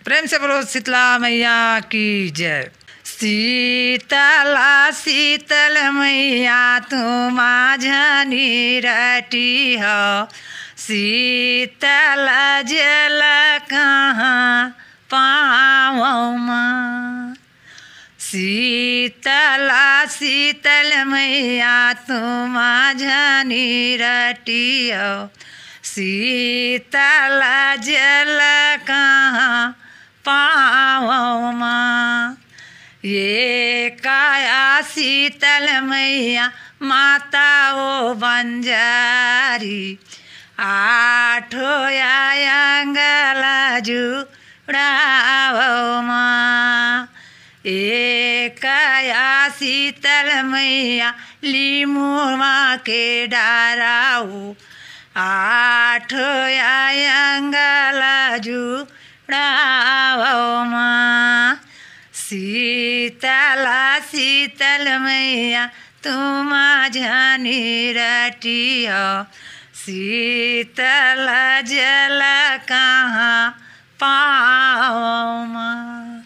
प्रेम से बोलो शीतला मैया की जय। शीतला शीतल मैया तू माझ्या निरटी हो, शीतल जल कहाँ पावौ माँ। शीतला शीतल मैया तू माझ्या निरटी हो, शीतल जल कहाँ पावौ माँ। ये काया शीतल मैया माता ओ बंजारी, आठो अंगला जुड़ावो माँ। काया शीतल मैया लीमुआ के डाराऊ, आठो अंगला जुड़ावो माँ। शीतला शीतल मैया तू माझ्या निरटी हो, शीतल जल